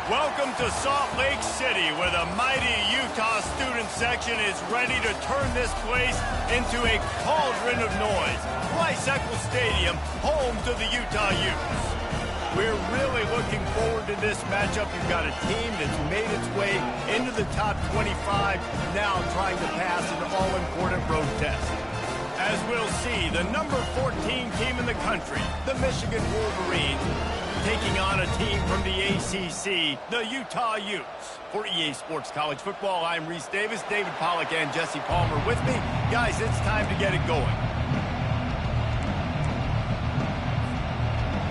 Welcome to Salt Lake City, where the mighty Utah student section is ready to turn this place into a cauldron of noise. Rice-Eccles Stadium, home to the Utah Utes. We're really looking forward to this matchup. You've got a team that's made its way into the top 25, now trying to pass an all-important road test. As we'll see, the number 14 team in the country, the Michigan Wolverines, taking on a team from the ACC, the Utah Utes. For EA Sports College Football, I'm Reese Davis, David Pollack, and Jesse Palmer with me. Guys, it's time to get it going.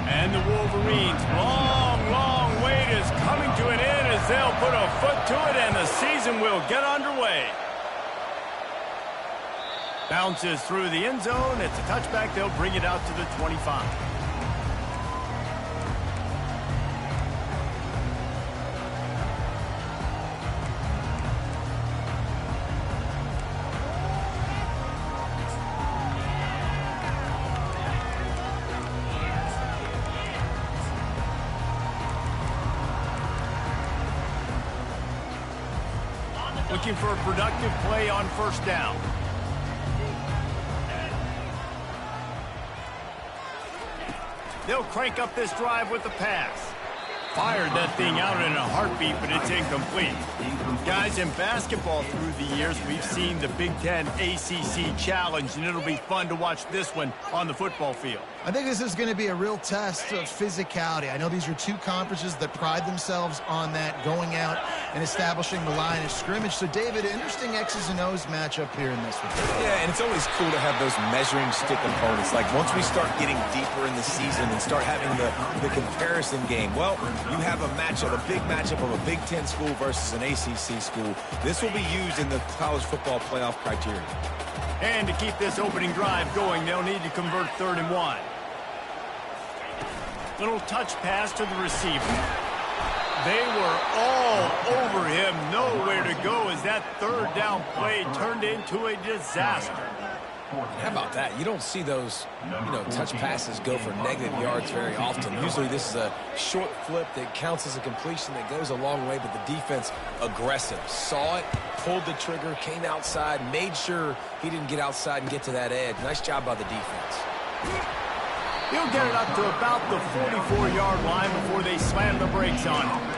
And the Wolverines' long wait is coming to an end as they'll put a foot to it, and the season will get underway. Bounces through the end zone. It's a touchback. They'll bring it out to the 25. Looking for a productive play on first down. They'll crank up this drive with the pass. Fired that thing out in a heartbeat, but it's incomplete. Guys, in basketball through the years, we've seen the Big Ten ACC Challenge, and it'll be fun to watch this one on the football field. I think this is going to be a real test of physicality. I know these are two conferences that pride themselves on that, going out and establishing the line of scrimmage. So, David, interesting X's and O's matchup here in this one. Yeah, and it's always cool to have those measuring stick opponents. Like, once we start getting deeper in the season and start having the comparison game, well, you have a matchup, a big matchup of a Big Ten school versus an ACC school. This will be used in the college football playoff criteria. And to keep this opening drive going, they'll need to convert 3rd and 1. Little touch pass to the receiver. They were all over him. Nowhere to go as that 3rd down play turned into a disaster. How about that? You don't see those, touch passes go for negative yards very often. Usually this is a short flip that counts as a completion that goes a long way, but the defense aggressive. Saw it, pulled the trigger, came outside, made sure he didn't get outside and get to that edge. Nice job by the defense. He'll get it up to about the 44-yard line before they slam the brakes on him.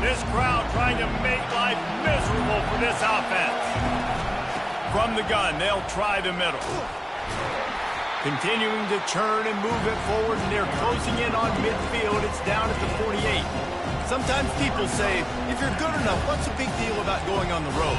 This crowd trying to make life miserable for this offense. From the gun, they'll try the middle. Continuing to churn and move it forward, and they're closing in on midfield. It's down at the 48. Sometimes people say, if you're good enough, what's the big deal about going on the road?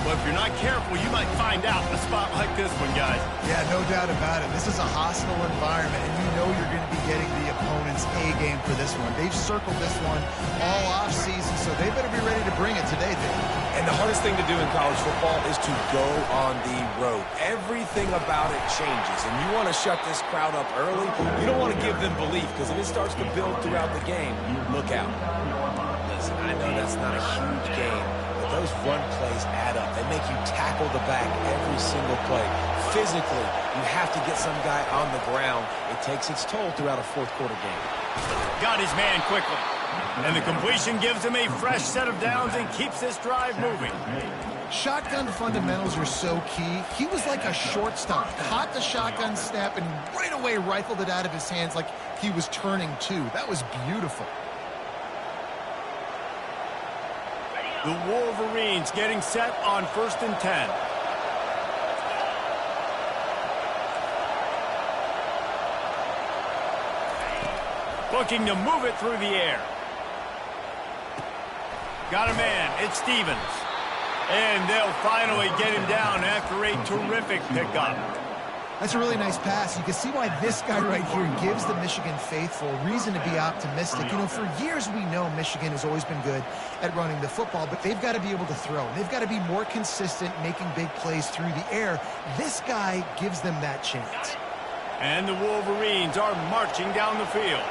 Well, if you're not careful, you might find out in a spot like this one, guys. Yeah, no doubt about it. This is a hostile environment, and you know you're going to be getting the opponent's A-game for this one. They've circled this one all off-season, so they better be ready to bring it today, Dave. And the hardest thing to do in college football is to go on the road. Everything about it changes, and you want to shut this crowd up early. You don't want to give them belief, because if it starts to build throughout the game, look out. Listen, I know that's not a huge game, but those run plays add up. They make you tackle the back every single play. Physically, you have to get some guy on the ground. It takes its toll throughout a fourth-quarter game. Got his man quickly. And the completion gives him a fresh set of downs and keeps this drive moving. Shotgun fundamentals are so key. He was like a shortstop. Caught the shotgun snap and right away rifled it out of his hands like he was turning two. That was beautiful. The Wolverines getting set on 1st and 10. Looking to move it through the air. Got a man. It's Stevens. And they'll finally get him down after a terrific pickup. That's a really nice pass. You can see why this guy right here gives the Michigan faithful reason to be optimistic. You know, for years we know Michigan has always been good at running the football, but they've got to be able to throw. They've got to be more consistent making big plays through the air. This guy gives them that chance. And the Wolverines are marching down the field.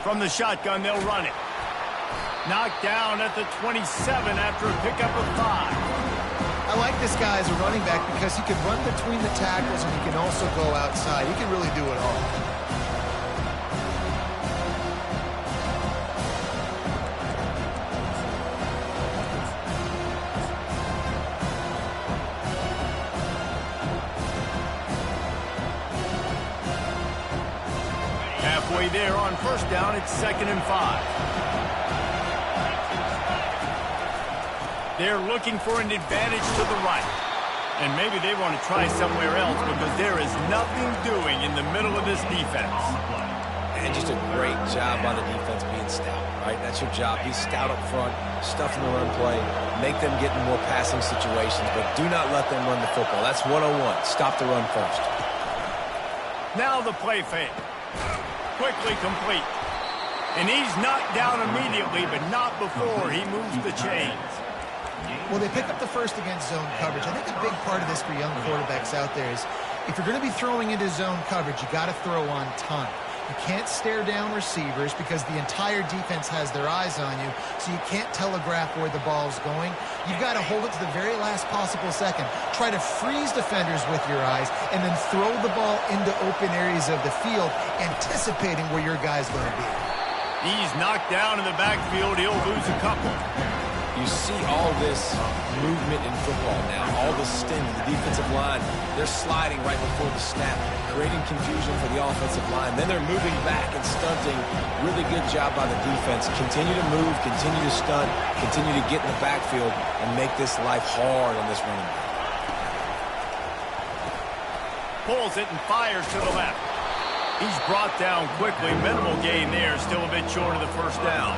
From the shotgun, they'll run it. Knocked down at the 27 after a pickup of 5. I like this guy as a running back because he can run between the tackles and he can also go outside. He can really do it all. Halfway there on first down, it's 2nd and 5. They're looking for an advantage to the right. And maybe they want to try somewhere else because there is nothing doing in the middle of this defense. And just a great job by the defense being stout, right? That's your job. Be stout up front, stuff in the run play, make them get in more passing situations, but do not let them run the football. That's 101. Stop the run first. Now the play fake. Quickly complete. And he's knocked down immediately, but not before he moves the chains. Well, they pick up the first against zone coverage. I think a big part of this for young quarterbacks out there is if you're going to be throwing into zone coverage, you got to throw on time. You can't stare down receivers because the entire defense has their eyes on you, so you can't telegraph where the ball's going. You've got to hold it to the very last possible second. Try to freeze defenders with your eyes and then throw the ball into open areas of the field, anticipating where your guy's going to be. He's knocked down in the backfield. He'll lose a couple. You see all this movement in football now, all the sting, the defensive line. They're sliding right before the snap, creating confusion for the offensive line. Then they're moving back and stunting. Really good job by the defense. Continue to move, continue to stunt, continue to get in the backfield and make this life hard on this running back. Pulls it and fires to the left. He's brought down quickly. Minimal gain there, still a bit short of the first down.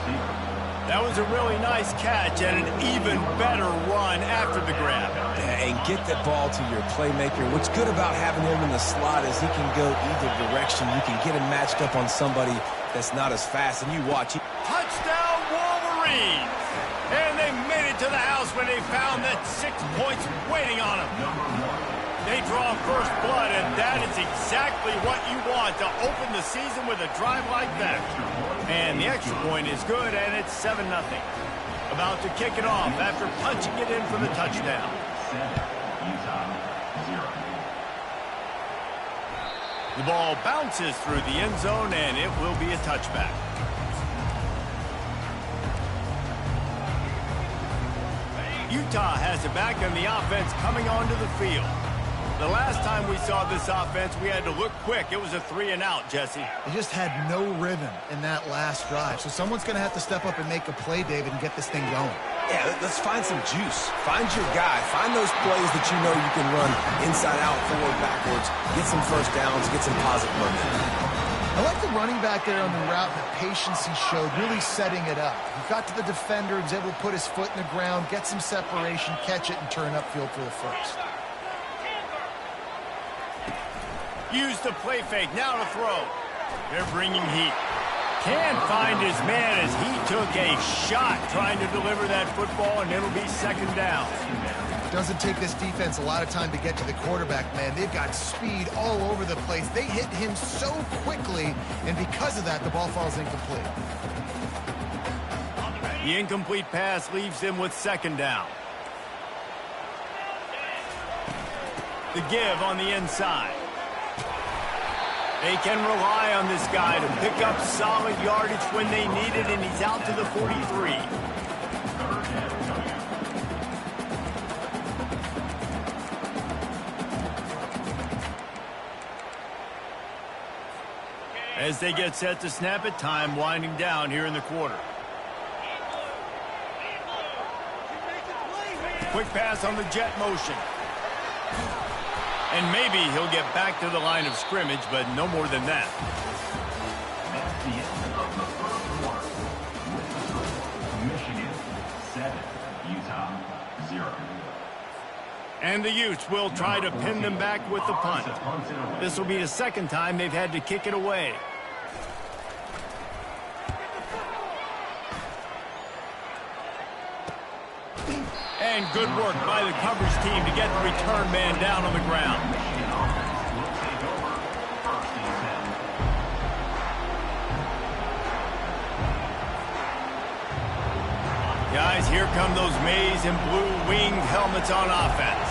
That was a really nice catch and an even better run after the grab. And get that ball to your playmaker. What's good about having him in the slot is he can go either direction. You can get him matched up on somebody that's not as fast. And you watch. Touchdown, Wolverines! And they made it to the house when they found that 6 points waiting on them. They draw first blood, and that is exactly what you want to open the season with a drive like that. And the extra point is good, and it's 7-0. About to kick it off after punching it in for the touchdown. The ball bounces through the end zone, and it will be a touchback. Utah has it back, and the offense coming onto the field. The last time we saw this offense, we had to look quick. It was a 3-and-out, Jesse. They just had no rhythm in that last drive. So someone's going to have to step up and make a play, David, and get this thing going. Yeah, let's find some juice. Find your guy. Find those plays that you know you can run inside out, forward, backwards. Get some first downs. Get some positive momentum. I like the running back there on the route, the patience he showed, really setting it up. He got to the defender, he was able to put his foot in the ground, get some separation, catch it, and turn upfield for the first. Use the play fake, now to throw. They're bringing heat. Can't find his man as he took a shot trying to deliver that football, and it'll be 2nd down. Doesn't take this defense a lot of time to get to the quarterback, man. They've got speed all over the place. They hit him so quickly, and because of that, the ball falls incomplete. The incomplete pass leaves him with 2nd down. The give on the inside. They can rely on this guy to pick up solid yardage when they need it, and he's out to the 43. As they get set to snap it, time winding down here in the quarter. Quick pass on the jet motion. And maybe he'll get back to the line of scrimmage, but no more than that. That's the end of the first quarter. Michigan 7, Utah 0. And the Utes will try to pin them back with the punt. This will be the second time they've had to kick it away. And good work by the coverage team to get the return man down on the ground. Guys, here come those maize and blue winged helmets on offense.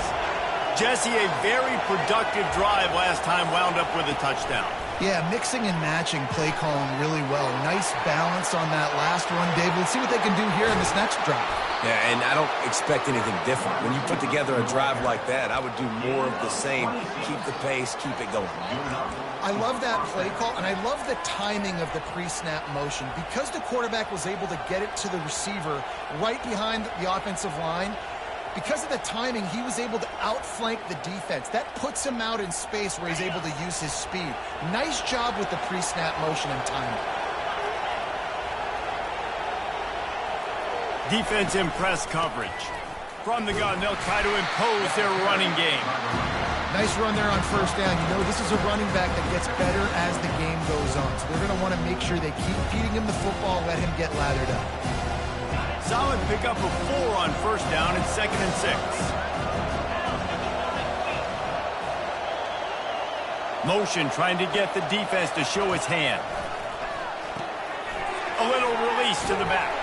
Jesse, a very productive drive last time wound up with a touchdown. Yeah, mixing and matching play calling really well. Nice balance on that last one, Dave. Let's see what they can do here in this next drive. Yeah, and I don't expect anything different. When you put together a drive like that, I would do more of the same. Keep the pace, keep it going. I love that play call, and I love the timing of the pre-snap motion. Because the quarterback was able to get it to the receiver right behind the offensive line, because of the timing, he was able to outflank the defense. That puts him out in space where he's able to use his speed. Nice job with the pre-snap motion and timing. Defense in press coverage. From the gun, they'll try to impose their running game. Nice run there on first down. You know, this is a running back that gets better as the game goes on. So they're going to want to make sure they keep feeding him the football, let him get lathered up. Solid pickup of 4 on first down and 2nd and 6. Motion trying to get the defense to show its hand. A little release to the back.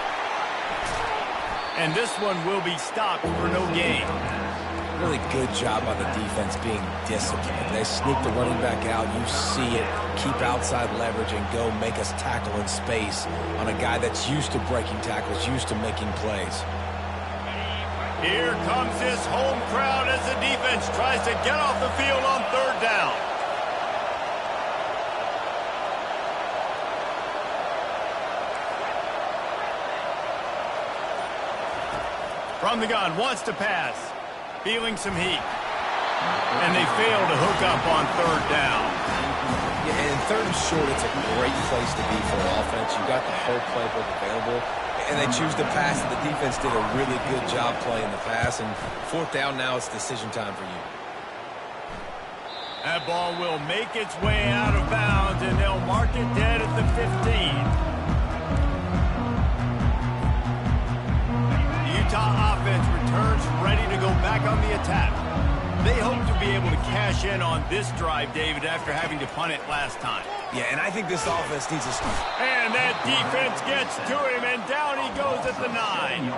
And this one will be stopped for no gain. Really good job by the defense being disciplined. They sneak the running back out. You see it. Keep outside leverage and go make us tackle in space on a guy that's used to breaking tackles, used to making plays. Here comes this home crowd as the defense tries to get off the field on 3rd down. From the gun, wants to pass. Feeling some heat. And they fail to hook up on 3rd down. Yeah, and 3rd and short, it's a great place to be for an offense. You've got the whole playbook available, and they choose to pass, and the defense did a really good job playing the pass, and 4th down now, it's decision time for you. That ball will make its way out of bounds, and they'll mark it dead at the 15. Utah offense returns ready to go back on the attack. They hope to be able to cash in on this drive, David, after having to punt it last time. Yeah, and I think this offense needs a start. And that defense gets to him, and down he goes at the 9.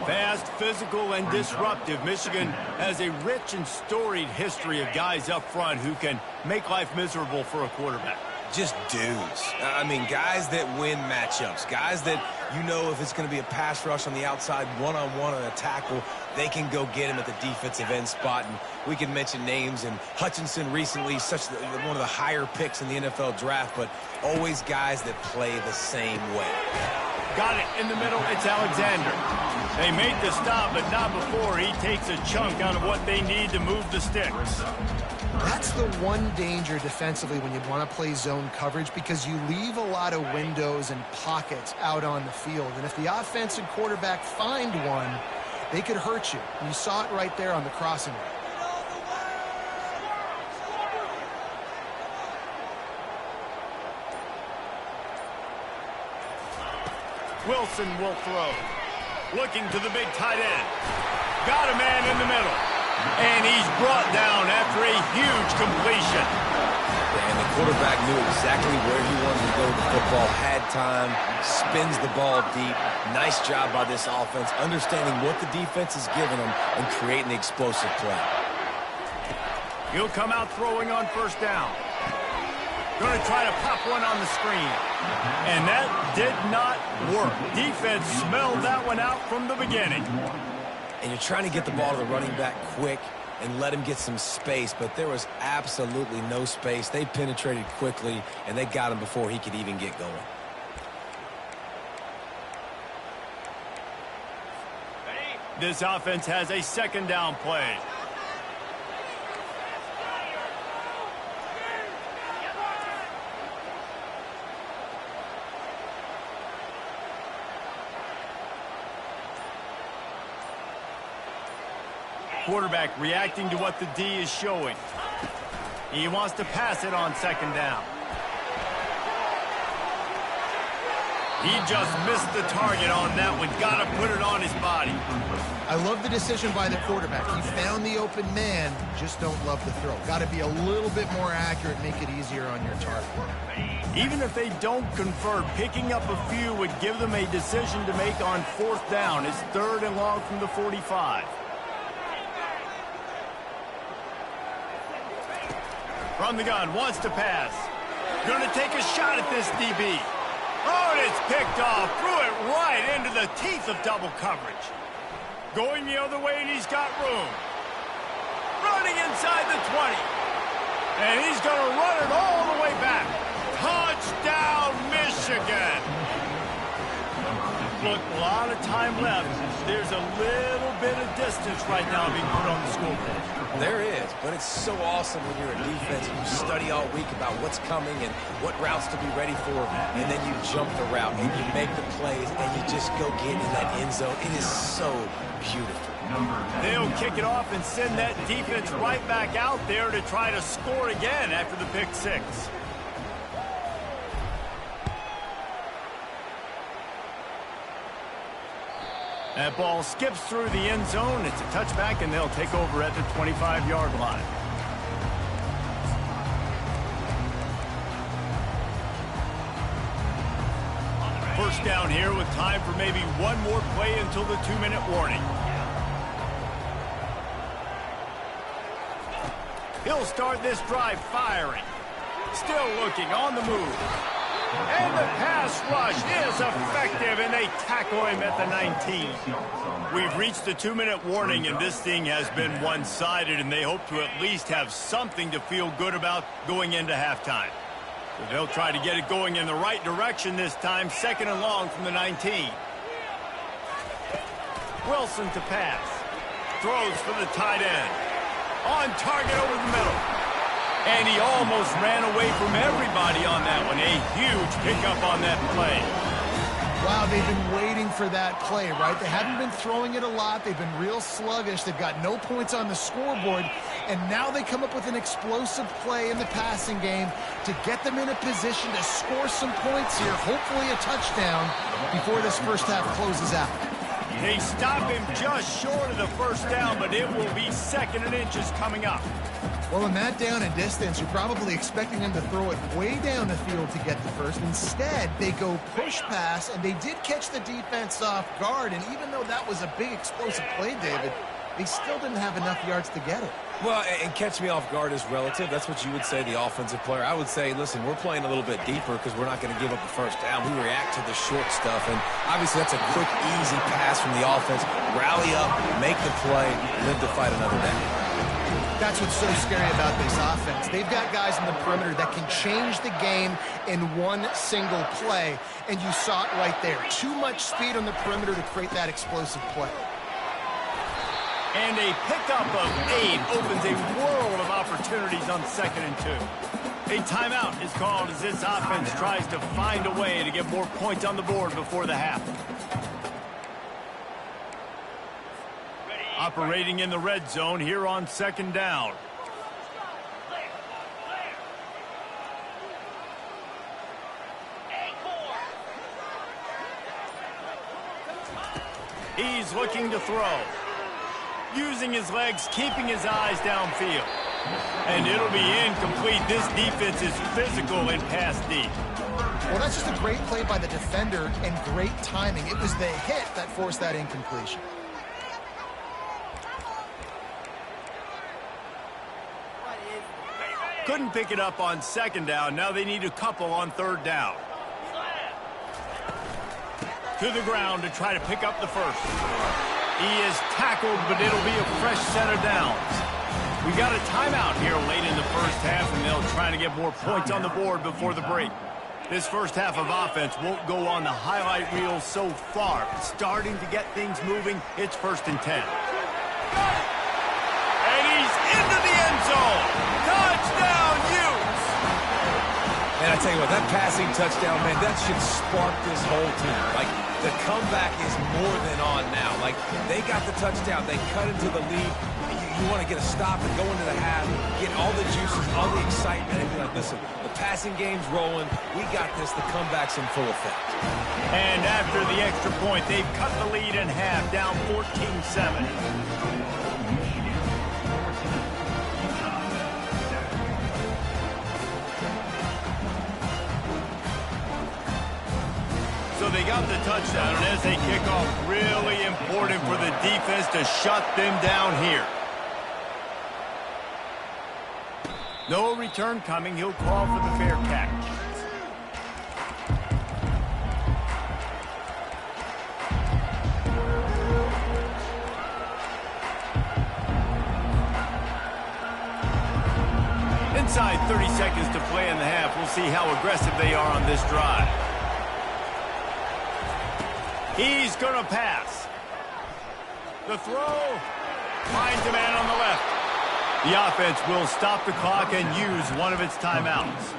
Fast, physical, and disruptive. Michigan has a rich and storied history of guys up front who can make life miserable for a quarterback. Just dudes. I mean, guys that win matchups. Guys that, you know, if it's going to be a pass rush on the outside, one-on-one on a tackle, they can go get him at the defensive end spot. And we can mention names. And Hutchinson recently, one of the higher picks in the NFL draft, but always guys that play the same way. Got it in the middle. It's Alexander. They made the stop, but not before he takes a chunk out of what they need to move the sticks. That's the one danger defensively when you want to play zone coverage, because you leave a lot of windows and pockets out on the field. And if the offense and quarterback find one, they could hurt you. And you saw it right there on the crossing route. Wilson will throw. Looking to the big tight end. Got a man in the middle. And he's brought down after a huge completion. And the quarterback knew exactly where he wanted to go with the football, had time, spins the ball deep. Nice job by this offense, understanding what the defense is giving them and creating the explosive play. He'll come out throwing on 1st down. Going to try to pop one on the screen. And that did not work. Defense smelled that one out from the beginning. And you're trying to get the ball to the running back quick and let him get some space, but there was absolutely no space. They penetrated quickly, and they got him before he could even get going. This offense has a 2nd down play. Quarterback reacting to what the D is showing. He wants to pass it on second down. He just missed the target on that one. Got to put it on his body. I love the decision by the quarterback. He found the open man, just don't love the throw. Got to be a little bit more accurate, make it easier on your target. Even if they don't convert, picking up a few would give them a decision to make on fourth down. It's 3rd and long from the 45. From the gun, wants to pass. Going to take a shot at this DB. Oh, and it's picked off. Threw it right into the teeth of double coverage. Going the other way, and he's got room. Running inside the 20. And he's going to run it all the way back. Touchdown, Michigan. Look, a lot of time left. There's a little bit of distance right now being put on the scoreboard. There is, but it's so awesome when you're a defense and you study all week about what's coming and what routes to be ready for, and then you jump the route and you make the plays and you just go get in that end zone. It is so beautiful. They'll kick it off and send that defense right back out there to try to score again after the pick six. That ball skips through the end zone. It's a touchback, and they'll take over at the 25-yard line. First down here with time for maybe one more play until the 2-minute warning. He'll start this drive firing. Still looking on the move. And the pass rush is effective, and they tackle him at the 19. We've reached the 2-minute warning, and this thing has been one-sided, and they hope to at least have something to feel good about going into halftime. So they'll try to get it going in the right direction this time, 2nd and long from the 19. Wilson to pass. Throws for the tight end. On target over the middle. And he almost ran away from everybody on that one. A huge pickup on that play. Wow, they've been waiting for that play, right? They haven't been throwing it a lot. They've been real sluggish. They've got no points on the scoreboard. And now they come up with an explosive play in the passing game to get them in a position to score some points here, hopefully a touchdown, before this first half closes out. They stop him just short of the first down, but it will be 2nd and inches coming up. Well, in that down and distance, you're probably expecting them to throw it way down the field to get the first. Instead, they go push pass, and they did catch the defense off guard. And even though that was a big explosive play, David, they still didn't have enough yards to get it. Well, and catch me off guard is relative. That's what you would say, the offensive player. I would say, listen, we're playing a little bit deeper because we're not going to give up the first down. We react to the short stuff, and obviously that's a quick, easy pass from the offense. Rally up, make the play, live to fight another day. That's what's so scary about this offense. They've got guys in the perimeter that can change the game in one single play, and you saw it right there. Too much speed on the perimeter to create that explosive play. And a pickup of 8 opens a world of opportunities on 2nd and 2. A timeout is called as this offense tries to find a way to get more points on the board before the half. Operating in the red zone here on 2nd down. He's looking to throw. Using his legs, keeping his eyes downfield. And it'll be incomplete. This defense is physical and pass deep. Well, that's just a great play by the defender and great timing. It was the hit that forced that incompletion. Couldn't pick it up on 2nd down. Now they need a couple on 3rd down. To the ground to try to pick up the first. He is tackled, but it'll be a fresh set of downs. We got a timeout here late in the first half, and they'll try to get more points on the board before the break. This first half of offense won't go on the highlight reel so far. Starting to get things moving, it's 1st and 10. And he's into the end zone. Touchdown, Utes! And I tell you what, that passing touchdown, man, that should spark this whole team. Like, the comeback is more than on now. Like, they got the touchdown. They cut into the lead. You want to get a stop and go into the half, get all the juices, all the excitement, and be like, listen, the passing game's rolling. We got this. The comeback's in full effect. And after the extra point, they've cut the lead in half, down 14-7. So they got the touchdown, and as they kick off, really important for the defense to shut them down here. No return coming. He'll call for the fair catch. Inside 30 seconds to play in the half. We'll see how aggressive they are on this drive. He's going to pass. The throw. Finds a man on the left. The offense will stop the clock and use one of its timeouts.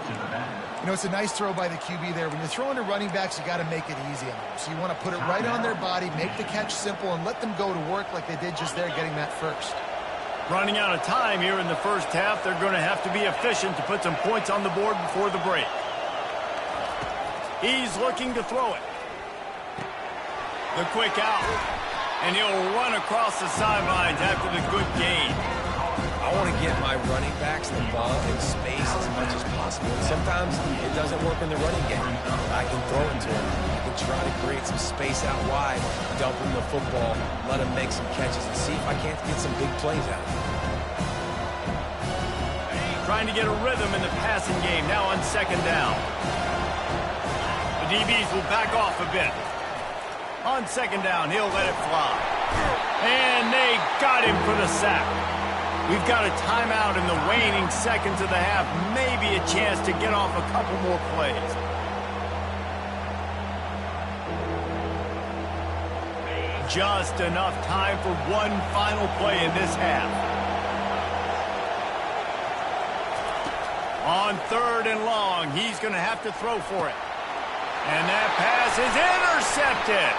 You know, it's a nice throw by the QB there. When you're throwing to running backs, you got to make it easy on them. So you want to put it right on their body, make the catch simple, and let them go to work like they did just there, getting that first. Running out of time here in the first half. They're going to have to be efficient to put some points on the board before the break. He's looking to throw it. The quick out. And he'll run across the sidelines after the good gain. I want to get my running backs the ball in space as much as possible. Sometimes it doesn't work in the running game. I can throw it to him. I can try to create some space out wide, dump him the football, let him make some catches, and see if I can't get some big plays out of him. Trying to get a rhythm in the passing game, now on second down. The DBs will back off a bit. On second down, he'll let it fly. And they got him for the sack. We've got a timeout in the waning seconds of the half. Maybe a chance to get off a couple more plays. Just enough time for one final play in this half. On third and long, he's going to have to throw for it. And that pass is intercepted.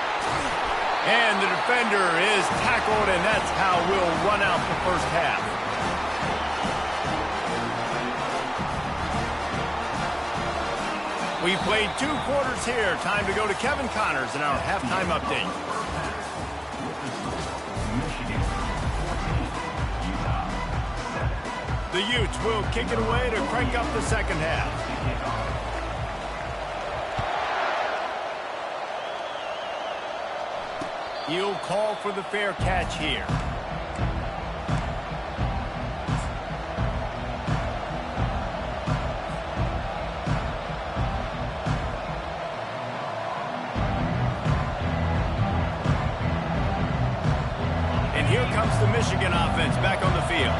And the defender is tackled, and that's how we'll run out the first half. We played 2 quarters here. Time to go to Kevin Connors in our halftime update. The Utes will kick it away to crank up the second half. He'll call for the fair catch here. And here comes the Michigan offense back on the field.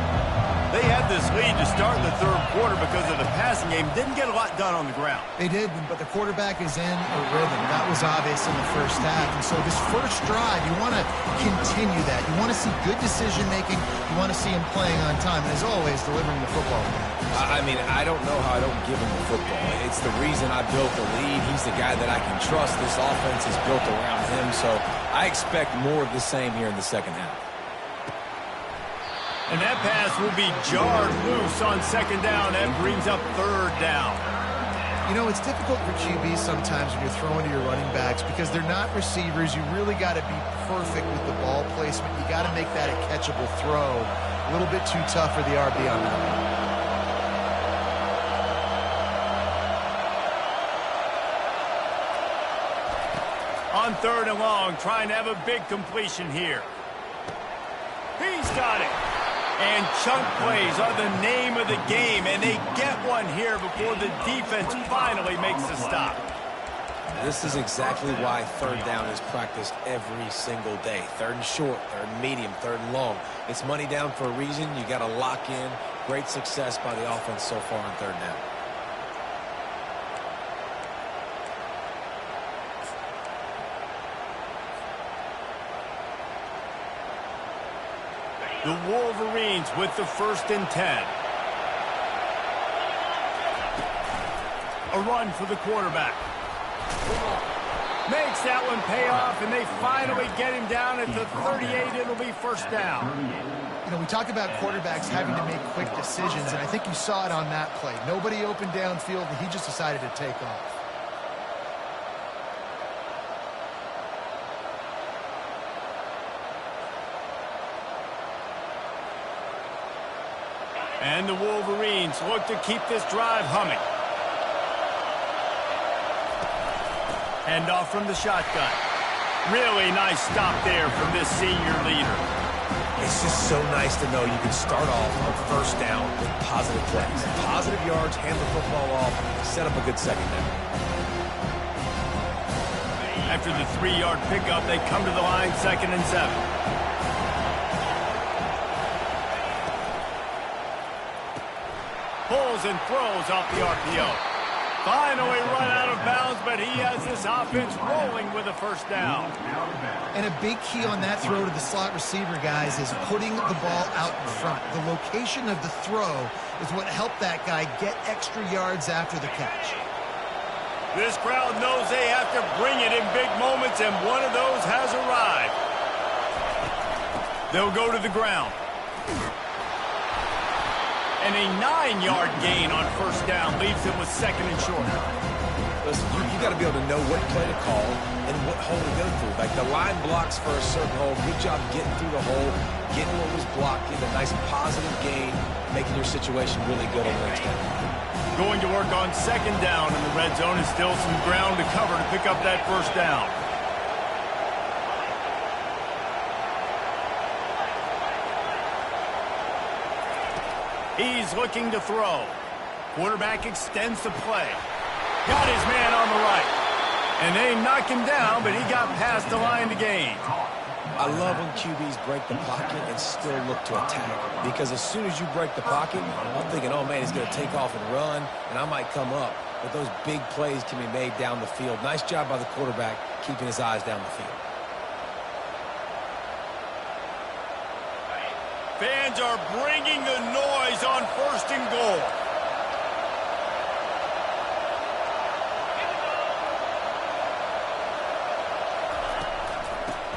They had this lead to start the third quarter because of the passing game. Didn't get a lot done on the ground. They did, but the quarterback is in a rhythm. That was obvious in the first half. And so this first drive, you want to continue that. You want to see good decision-making. You want to see him playing on time. And as always, delivering the football. I mean, I don't know how I don't give him the football. It's the reason I built the lead. He's the guy that I can trust. This offense is built around him. So I expect more of the same here in the second half. And that pass will be jarred loose on second down. That brings up third down. You know, it's difficult for QBs sometimes when you're throwing to your running backs because they're not receivers. You really got to be perfect with the ball placement. You got to make that a catchable throw. A little bit too tough for the RB on that On one. third and long, trying to have a big completion here. He's got it. And chunk plays are the name of the game, and they get one here before the defense finally makes the stop. This is exactly why third down is practiced every single day. Third and short, third and medium, third and long. It's money down for a reason. You got to lock in. Great success by the offense so far on third down. The Wolverines with the 1st and 10. A run for the quarterback. Makes that one pay off, and they finally get him down at the 38. It'll be first down. You know, we talk about quarterbacks having to make quick decisions, and I think you saw it on that play. Nobody opened downfield, and he just decided to take off. And the Wolverines look to keep this drive humming. Hand off from the shotgun. Really nice stop there from this senior leader. It's just so nice to know you can start off on first down with positive plays. Positive yards, hand the football off, set up a good second down. After the 3-yard pickup, they come to the line, 2nd and 7. Pulls and throws off the RPO. Finally run out of bounds, but he has this offense rolling with a first down. And a big key on that throw to the slot receiver, guys, is putting the ball out in front. The location of the throw is what helped that guy get extra yards after the catch. This crowd knows they have to bring it in big moments, and one of those has arrived. They'll go to the ground. And a 9-yard gain on first down leaves them with 2nd and short. Listen, you got to be able to know what play to call and what hole to go through. Like the line blocks for a certain hole. Good job getting through the hole, getting what was blocked, getting a nice positive gain, making your situation really good on the next down. Going to work on 2nd down in the red zone, and still some ground to cover to pick up that first down. He's looking to throw. Quarterback extends the play. Got his man on the right. And they knock him down, but he got past the line to gain. I love when QBs break the pocket and still look to attack. Because as soon as you break the pocket, I'm thinking, oh, man, he's going to take off and run, and I might come up. But those big plays can be made down the field. Nice job by the quarterback keeping his eyes down the field. Fans are bringing the noise on 1st and goal.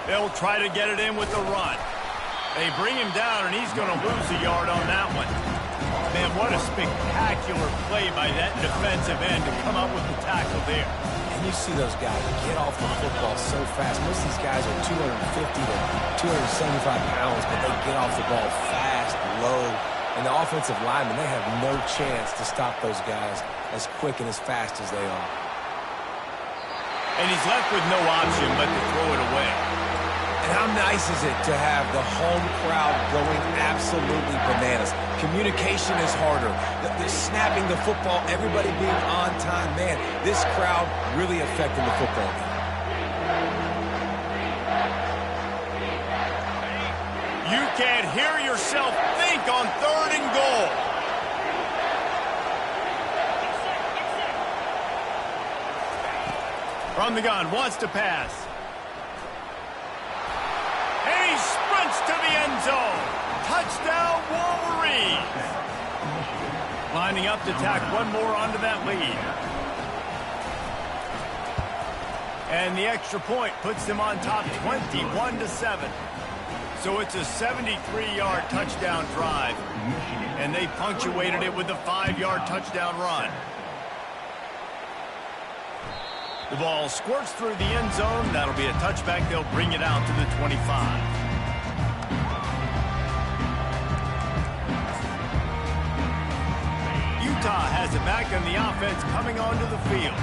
They'll try to get it in with the run. They bring him down, and he's going to lose a yard on that one. Man, what a spectacular play by that defensive end to come up with the tackle there. And you see those guys get off the football so fast. Most of these guys are 250 to 275 pounds, but they get off the ball fast, low. And the offensive linemen, they have no chance to stop those guys as quick and as fast as they are. And he's left with no option but to throw it away. And how nice is it to have the home crowd going absolutely bananas? Communication is harder. The snapping the football, everybody being on time. Man, this crowd really affecting the football game. You can't hear yourself think on 3rd and goal. From the gun, wants to pass. And he sprints to the end zone. Touchdown, Wolverines. Lining up to tack one more onto that lead. And the extra point puts them on top 21-7. So it's a 73-yard touchdown drive. And they punctuated it with a 5-yard touchdown run. The ball squirts through the end zone. That'll be a touchback. They'll bring it out to the 25. Utah has it back on the offense coming onto the field.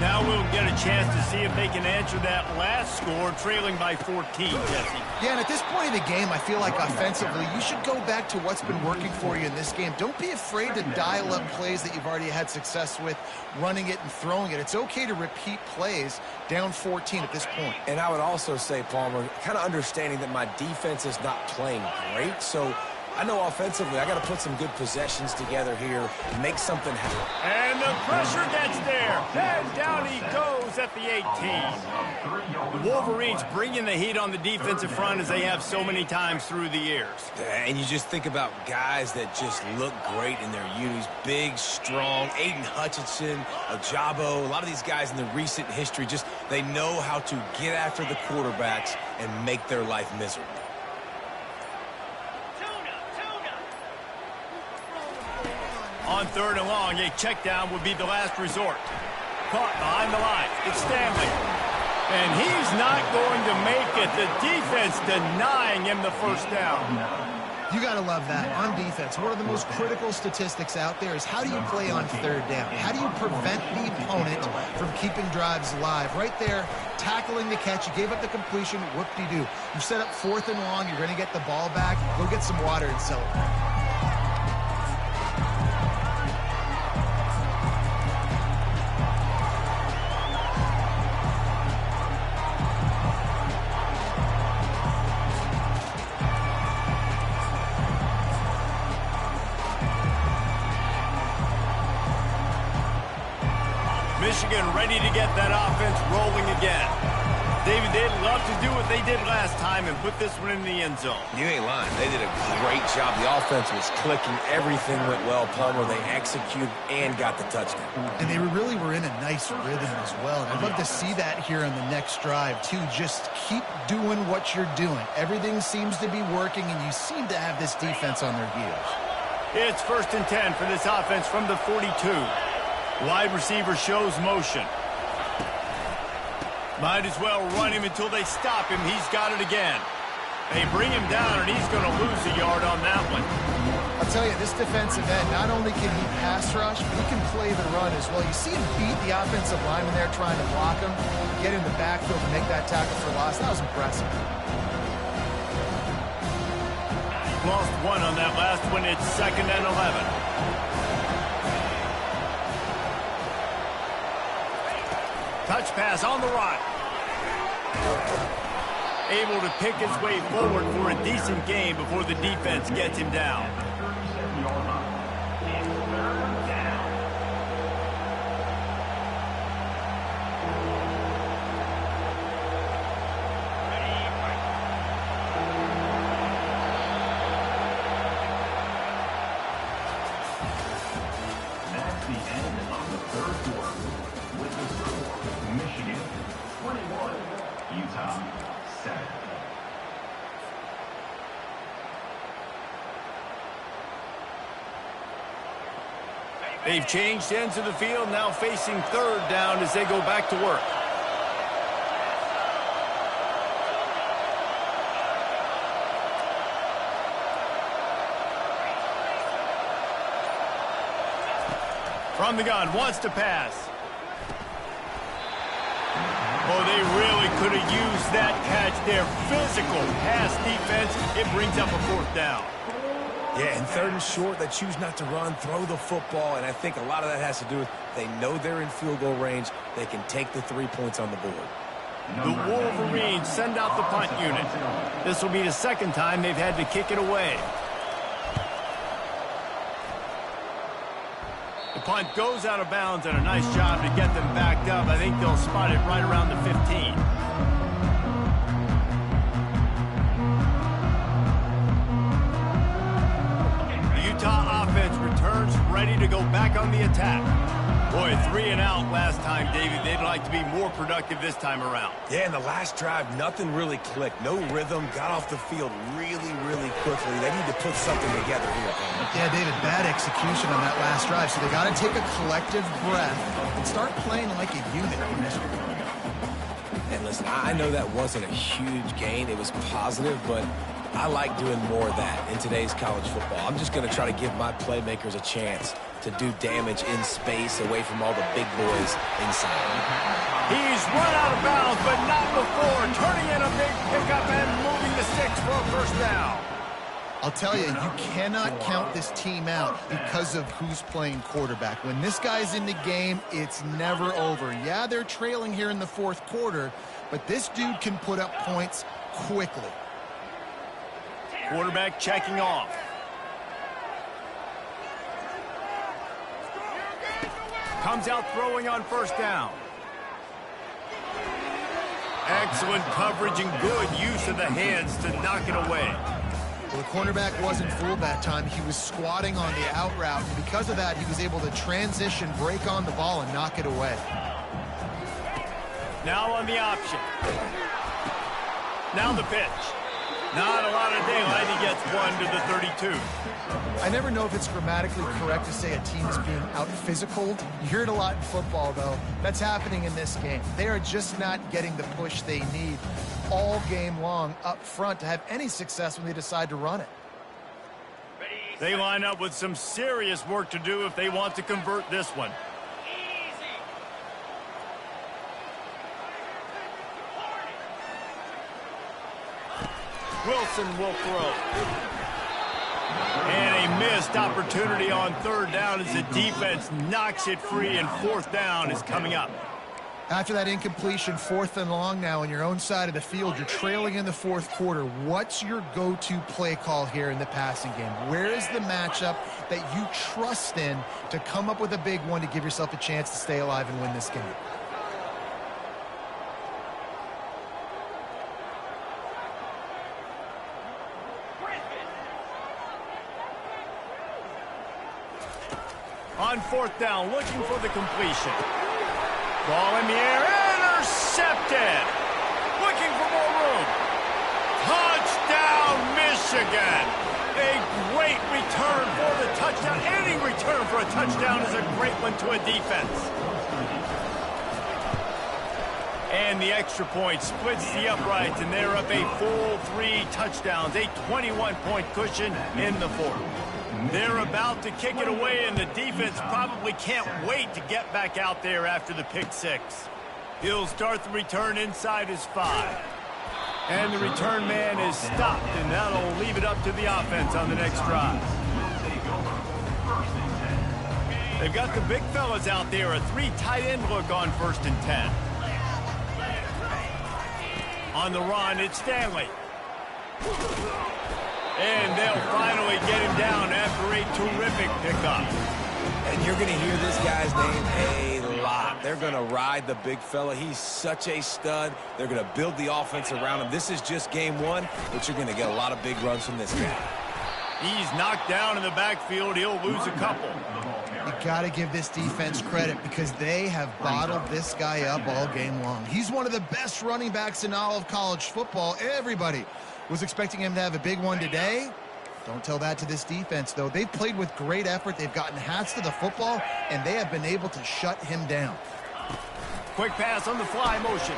Now we'll get a chance to see if they can answer that last score, trailing by 14, Jesse. Yeah, and at this point in the game, I feel like offensively, you should go back to what's been working for you in this game. Don't be afraid to dial up plays that you've already had success with, running it and throwing it. It's okay to repeat plays down 14 at this point. And I would also say, Palmer, kind of understanding that my defense is not playing great, so I know offensively I got to put some good possessions together here and make something happen. And the pressure gets there. And down he goes at the 18. The Wolverines bringing the heat on the defensive front as they have so many times through the years. And you just think about guys that just look great in their unis. Big, strong, Aiden Hutchinson, Ajabo, a lot of these guys in the recent history, just they know how to get after the quarterbacks and make their life miserable. On 3rd and long, a check down would be the last resort. Caught behind the line. It's Stanley. And he's not going to make it. The defense denying him the first down. You got to love that. On defense, one of the most critical statistics out there is how do you play on 3rd down? How do you prevent the opponent from keeping drives alive? Right there, tackling the catch. You gave up the completion. Whoop-de-doo. You set up 4th and long. You're going to get the ball back. Go get some water and celebrate. Michigan ready to get that offense rolling again. David, they'd love to do what they did last time and put this one in the end zone. You ain't lying. They did a great job. The offense was clicking. Everything went well. Palmer, they executed and got the touchdown. And they really were in a nice rhythm as well. And I'd love to see that here on the next drive, too. Just keep doing what you're doing. Everything seems to be working, and you seem to have this defense on their heels. It's 1st and 10 for this offense from the 42. Wide receiver shows motion. Might as well run him until they stop him. He's got it again. They bring him down, and he's going to lose a yard on that one. I'll tell you, this defensive end, not only can he pass rush, but he can play the run as well. You see him beat the offensive lineman there trying to block him, get in the backfield and make that tackle for loss. That was impressive. Lost one on that last one. It's 2nd and 11. Touch pass on the run. Able to pick his way forward for a decent game before the defense gets him down. That's the end of the 3rd quarter. With the score, Michigan 21, Utah 7. They've changed ends of the field, now facing 3rd down as they go back to work. From the gun, wants to pass. Oh, they really could have used that catch there. Physical pass defense. It brings up a 4th down. Yeah, and 3rd and short, they choose not to run, throw the football, and I think a lot of that has to do with they know they're in field goal range. They can take the 3 points on the board. The Wolverines send out the punt unit. This will be the 2nd time they've had to kick it away. The punt goes out of bounds, and a nice job to get them backed up. I think they'll spot it right around the 15. The Utah offense returns ready to go back on the attack. Boy, 3 and out last time, David. They'd like to be more productive this time around. Yeah, in the last drive, nothing really clicked. No rhythm, got off the field really, really quickly. They need to put something together here. Yeah, David, bad execution on that last drive. So they got to take a collective breath and start playing like a unit. And listen, I know that wasn't a huge gain. It was positive, but I like doing more of that in today's college football. I'm just going to try to give my playmakers a chance to do damage in space away from all the big boys inside. He's run out of bounds, but not before. Turning in a big pickup and moving the sticks for a 1st down. I'll tell you, you cannot count this team out because of who's playing quarterback. When this guy's in the game, it's never over. Yeah, they're trailing here in the 4th quarter, but this dude can put up points quickly. Quarterback checking off. Comes out throwing on first down. Excellent coverage and good use of the hands to knock it away. Well, the cornerback wasn't fooled that time. He was squatting on the out route, and because of that, he was able to transition, break on the ball, and knock it away. Now on the option. Now the pitch. Not a lot of daylight. He gets one to the 32. I never know if it's grammatically correct to say a team is being out-physicaled. You hear it a lot in football, though. That's happening in this game. They are just not getting the push they need all game long up front to have any success when they decide to run it. They line up with some serious work to do if they want to convert this one. Wilson will throw. And a missed opportunity on third down as the defense knocks it free, and fourth down is coming up. After that incompletion, 4th and long now on your own side of the field, you're trailing in the fourth quarter. What's your go-to play call here in the passing game? Where is the matchup that you trust in to come up with a big one to give yourself a chance to stay alive and win this game? On fourth down, looking for the completion. Ball in the air, intercepted. Looking for more room. Touchdown, Michigan. A great return for the touchdown. Any return for a touchdown is a great one to a defense. And the extra point splits the uprights, and they're up a full 3 touchdowns. A 21-point cushion in the fourth. They're about to kick it away, and the defense probably can't wait to get back out there after the pick 6. He'll start the return inside his 5. And the return man is stopped, and that'll leave it up to the offense on the next drive. They've got the big fellas out there, a 3 tight end look on 1st and 10. On the run, it's Stanley. And they'll finally get him down after a terrific pickup. And you're going to hear this guy's name a lot. They're going to ride the big fella. He's such a stud. They're going to build the offense around him. This is just game 1, but you're going to get a lot of big runs from this guy. He's knocked down in the backfield. He'll lose a couple. You got to give this defense credit because they have bottled this guy up all game long. He's one of the best running backs in all of college football. Everybody was expecting him to have a big one today. Don't tell that to this defense, though. They've played with great effort. They've gotten hats to the football, and they have been able to shut him down. Quick pass on the fly motion.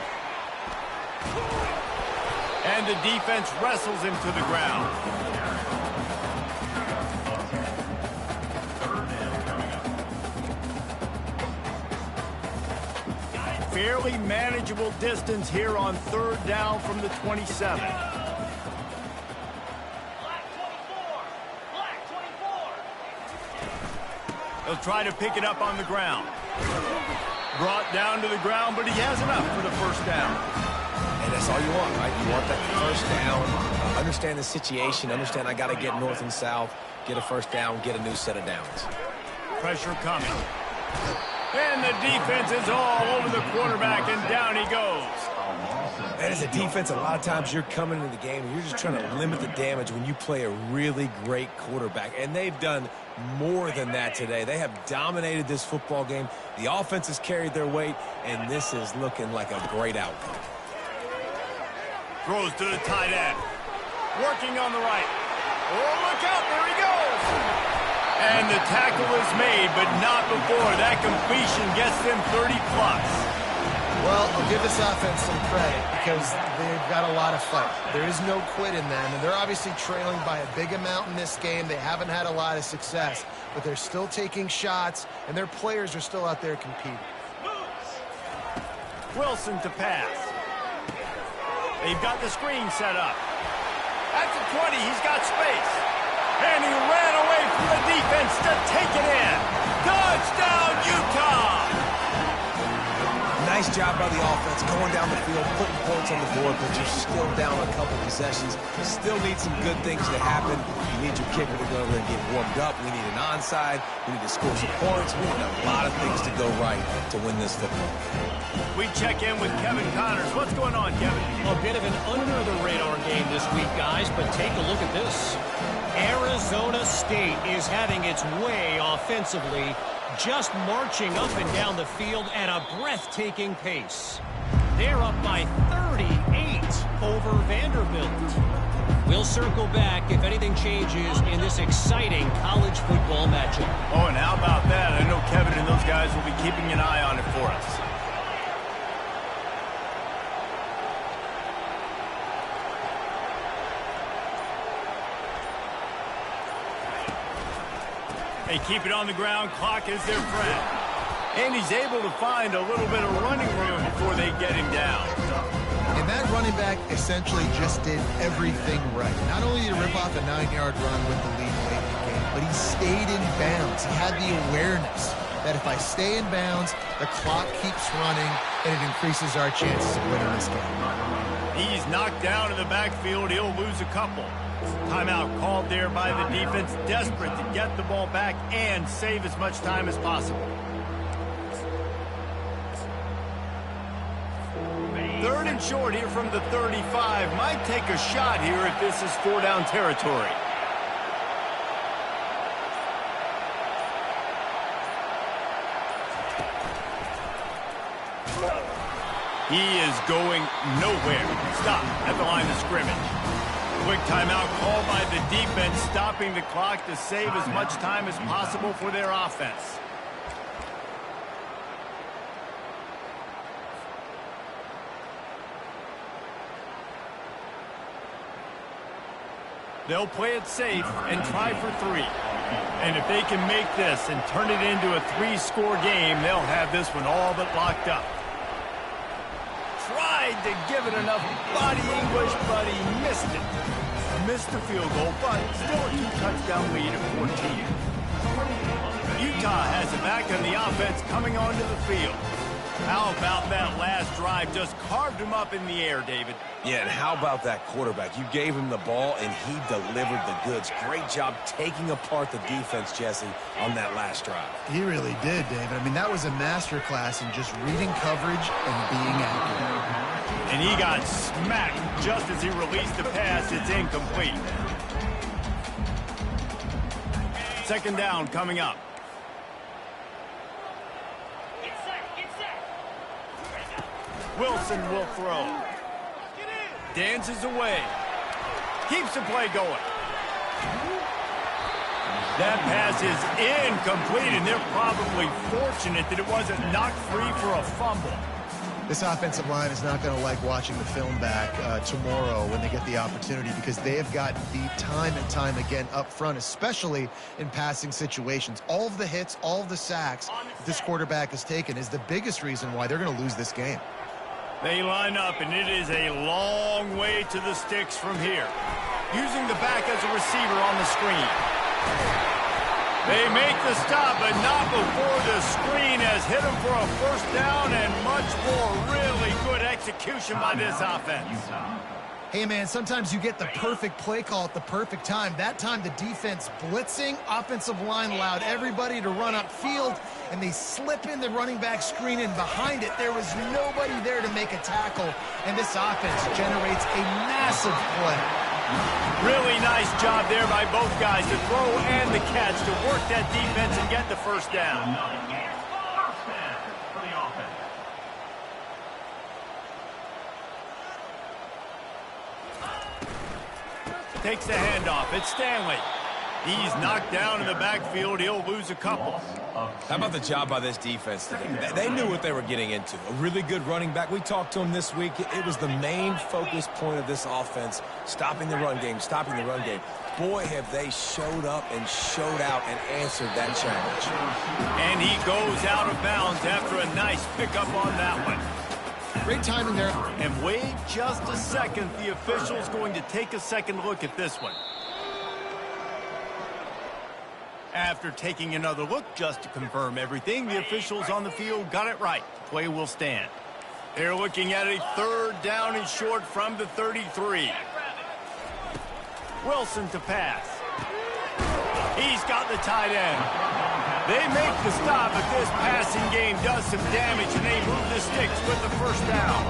And the defense wrestles him to the ground. Fairly manageable distance here on third down from the 27. He'll try to pick it up on the ground. Brought down to the ground, but he has enough for the first down. And that's all you want, right? You want that first down. Understand the situation. Understand I got to get north and south, get a first down, get a new set of downs. Pressure coming. And the defense is all over the quarterback, and down he goes. And as a defense, a lot of times you're coming into the game and you're just trying to limit the damage when you play a really great quarterback. And they've done more than that today. They have dominated this football game. The offense has carried their weight, and this is looking like a great outcome. Throws to the tight end. Working on the right. Oh, look out, there he goes. And the tackle is made, but not before that completion gets them 30+. Well, I'll give this offense some credit because they've got a lot of fight. There is no quit in them, and they're obviously trailing by a big amount in this game. They haven't had a lot of success, but they're still taking shots, and their players are still out there competing. Wilson to pass. They've got the screen set up. At the 20, he's got space. And he ran away from the defense to take it in. Touchdown, Utah! Nice job by the offense, going down the field, putting points on the board, but you're still down a couple possessions. Still need some good things to happen. You need your kicker to go over and get warmed up. We need an onside. We need to score some points. We need a lot of things to go right to win this football game. We check in with Kevin Connors. What's going on, Kevin? A bit of an under-the-radar game this week, guys, but take a look at this. Arizona State is having its way offensively, just marching up and down the field at a breathtaking pace. They're up by 38 over Vanderbilt. We'll circle back if anything changes in this exciting college football matchup. Oh, and how about that? I know Kevin and those guys will be keeping an eye on it for us. They keep it on the ground. Clock is their friend. And he's able to find a little bit of running room before they get him down. And that running back essentially just did everything right. Not only did he rip off a 9-yard run with the lead late in the game, but he stayed in bounds. He had the awareness that if I stay in bounds, the clock keeps running, and it increases our chances of winning this game. He's knocked down in the backfield. He'll lose a couple. Timeout called there by the defense, desperate to get the ball back and save as much time as possible. Third and short here from the 35. Might take a shot here if this is 4-down territory. He is going nowhere. Stop at the line of scrimmage. Quick timeout called by the defense, stopping the clock to save as much time as possible for their offense. They'll play it safe and try for 3. And if they can make this and turn it into a 3-score game, they'll have this one all but locked up. Tried to give it enough body English, but he missed it. Missed the field goal, but still a 2-touchdown lead at 14. Utah has it back on the offense coming onto the field. How about that last drive? Just carved him up in the air, David. Yeah, and how about that quarterback? You gave him the ball, and he delivered the goods. Great job taking apart the defense, Jesse, on that last drive. He really did, David. I mean, that was a masterclass in just reading coverage and being accurate. And he got smacked just as he released the pass. It's incomplete. Second down coming up. Wilson will throw. Dances away. Keeps the play going. That pass is incomplete, and they're probably fortunate that it wasn't knocked free for a fumble. This offensive line is not going to like watching the film back tomorrow when they get the opportunity, because they have gotten beat time and time again up front, especially in passing situations. All of the hits, all of the sacks this quarterback has taken is the biggest reason why they're going to lose this game. They line up, and it is a long way to the sticks from here. Using the back as a receiver on the screen. They make the stop, but not before the screen has hit them for a first down, and much more. Really good execution by this offense. Hey, man, sometimes you get the perfect play call at the perfect time. That time the defense blitzing, offensive line allowed everybody to run upfield, and they slip in the running back screen, and behind it there was nobody there to make a tackle, and this offense generates a massive play. Really nice job there by both guys, to throw and the catch, to work that defense and get the first down. Takes the handoff. It's Stanley. He's knocked down in the backfield. He'll lose a couple. How about the job by this defense today? They knew what they were getting into. A really good running back. We talked to him this week. It was the main focus point of this offense, stopping the run game, stopping the run game. Boy, have they showed up and showed out and answered that challenge. And he goes out of bounds after a nice pickup on that one. Great timing there. And wait just a second. The official's going to take a second look at this one. After taking another look just to confirm everything, the officials on the field got it right. Play will stand. They're looking at a 3rd down and short from the 33. Wilson to pass. He's got the tight end. They make the stop, but this passing game does some damage, and they move the sticks with the 1st down.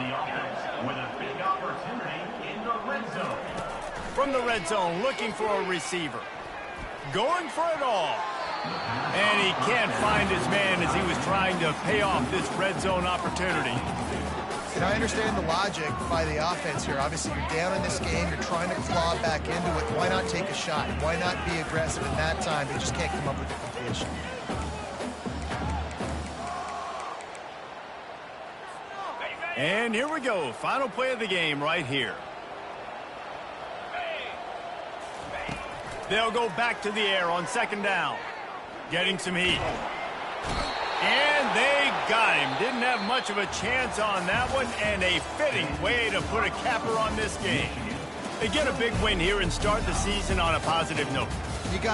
The offense with a big opportunity in the red zone. From the red zone, looking for a receiver. Going for it all. And he can't find his man as he was trying to pay off this red zone opportunity. And I understand the logic by the offense here. Obviously, you're down in this game. You're trying to claw back into it. Why not take a shot? Why not be aggressive in that time? They just can't come up with the completion. And here we go. Final play of the game right here. They'll go back to the air on 2nd down. Getting some heat. And they got him. Didn't have much of a chance on that one, and a fitting way to put a capper on this game. They get a big win here and start the season on a positive note. You got to